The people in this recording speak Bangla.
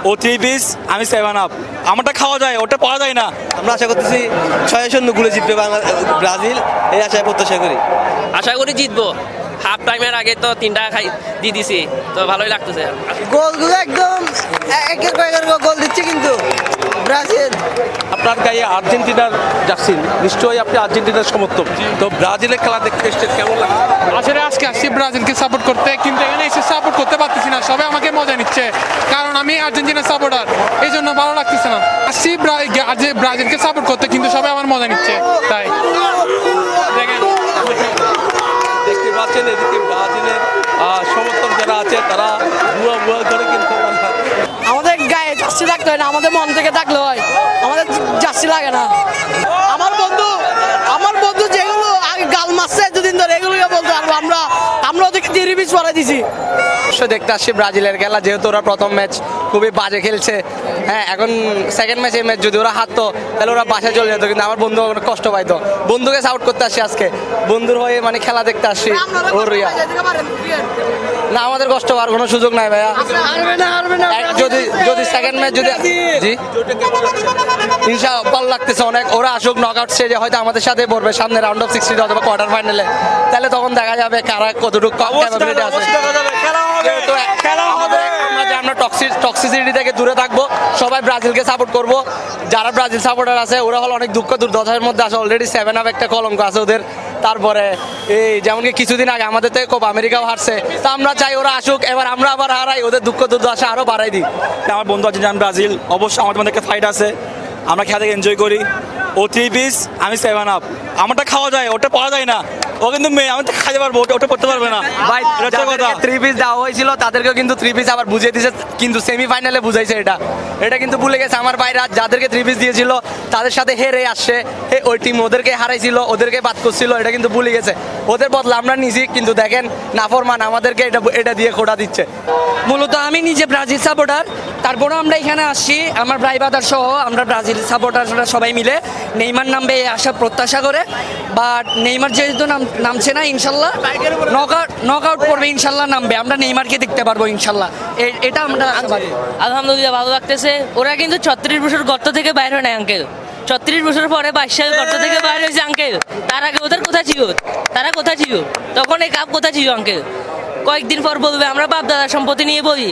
ও 3 পিস, আমি 7 আপ। আমারটা খাওয়া যায়, ওটা পাওয়া যায় না। আমরা আশা করতেছি 6-0 গোলে জিতবে ব্রাজিল, এই আশায় প্রত্যাশা করি। আশা করি জিতবো। হাফ টাইমের আগে তো 3টা দিয়ে দিছি, তো ভালোই লাগতেছে। গোলগুলো একদম একের পর একের গোল দিচ্ছে কিন্তু ব্রাজিল। আপনার গায়ে আর্জেন্টিনার জার্সি, নিশ্চয়ই আপনি আর্জেন্টিনার সমর্থক, তো ব্রাজিলের খেলা দেখতে এসেছেন, কেমন লাগে? আসলে আজকে আসছি ব্রাজিলকে সাপোর্ট করতে, কিন্তু এখানে এসে সাপোর্ট করতে পারতেছি না। সবাই আমাকে মজা নিচ্ছে, কারণ আমি আর্জেন্টিনার সাপোর্টার, এই জন্য ভালো লাগতেছে না। আসছি ব্রাজিলকে সাপোর্ট করতে, কিন্তু সবাই আমার মজা নিচ্ছে, তাই দেখেন। দেখতে পাচ্ছেন এদিকে ব্রাজিলের সমর্থক যারা আছে তারা বুয়া বুয়া করে কিন্তু আমাদের গায়ে জার্সি লাগতে হয় না, আমাদের মন থেকে থাকলে হয়, আমাদের জার্সি লাগে না। আমার বন্ধু যেগুলো আগে গাল মারছে দুদিন ধরে, এগুলোকে বলতে পারবো আমরা ওদেরকে 3 পিস পরাই দিছি। অবশ্যই দেখতে আসছি ব্রাজিলের খেলা, যেহেতু ওরা প্রথম ম্যাচ খুবই বাজে খেলছে। হ্যাঁ, এখন সেকেন্ড ম্যাচে ম্যাচ যদি ওরা হারতো তাহলে ওরা বাসায় চলে যেত, কিন্তু আমার বন্ধু অনেক কষ্ট পাইতো। বন্ধুকে সাপোর্ট করতে আসছি আজকে, বন্ধুর হয়ে মানে খেলা দেখতে আসছি। ওর না, আমাদের কষ্ট হওয়ার কোনো সুযোগ নাই ভাইয়া। যদি সেকেন্ড ম্যাচ যদি জি ইনশাআল্লাহ ভালো লাগতেছে অনেক। ওরা আসুক নকআউট স্টেজে, হয়তো আমাদের সাথে পড়বে সামনে রাউন্ড অফ 16 অথবা কোয়ার্টার ফাইনালে, তাহলে তখন দেখা যাবে কারা কতটুকু ক্যাপাবিলিটি আছে। আমরা টক্সিসিটি থেকে দূরে থাকবো, সবাই ব্রাজিলকে সাপোর্ট করব। যারা ব্রাজিল সাপোর্টার আছে ওরা হলো অনেক দুঃখ দুর্দশার মধ্যে আছে, অলরেডি 7 আপ একটা কলঙ্ক আছে ওদের। তারপরে এই যেমন কি কিছুদিন আগে আমাদের থেকে কোপা আমেরিকাও হারছে, তা আমরা চাই ওরা আসুক, এবার আমরা আবার হারাই, ওদের দুঃখ দুর্দশা আরো বাড়াই দিই। আমার বন্ধু আছে জান ব্রাজিল, অবশ্যই আমাদের মধ্যে একটা ফাইট আছে, আমরা খেলা থেকে এনজয় করি। ও 3 পিস, আমি 7 আপ। আমারটা খাওয়া যায়, ওটা পাওয়া যায় না। ও কিন্তু মেয়ে, আমি তো খাইতে পারবো, ওটা করতে পারবে না ভাই, এটা কথা। 3 পিস দেওয়া হয়েছিল তাদেরকেও কিন্তু 3 পিস আবার বুঝিয়ে দিয়েছে, কিন্তু সেমিফাইনালে বুঝাইছে। এটা কিন্তু ভুলে গেছে আমার ভাইরা, যাদেরকে 3 পিস দিয়েছিল তাদের সাথে হেরে আসছে। ওই টিম ওদেরকে হারাইছিল, ওদেরকে বাদ করছিল, এটা কিন্তু ভুলে গেছে। ওদের বদলা আমরা নিজি, কিন্তু দেখেন নাফরমান আমাদেরকে এটা দিয়ে খোটা দিচ্ছে। মূলত আমি নিজে ব্রাজিল সাপোর্টার, তারপরেও আমরা এখানে আসছি আমার ভাই বাদার সহ, আমরা ব্রাজিল সাপোর্টাররা সবাই মিলে। নেইমার নামবে এই আশা প্রত্যাশা করে, বাট নেইমার যেহেতু নামছে না, ইনশাল্লাহ নকআউট করবে, ইনশাল্লাহ নামবে, আমরা নেইমারকে দেখতে পারবো ইনশাল্লাহ, এটা আমরা আশাবাদী। আলহামদুলিল্লাহ ভালো লাগতেছে। ওরা কিন্তু 36 বছর গর্ত থেকে বাইরে হয় না আঙ্কেল, 36 বছর পরে 22 সাল গর্ত থেকে বাইরে হয়েছে আঙ্কেল। তার আগে ওদের কোথায় ছিল? তারা কোথায় ছিল তখন? এই কাপ কোথায় ছিল আঙ্কেল? কয়েকদিন পর বলবে আমরা বাপ দাদার সম্পত্তি নিয়ে বলি।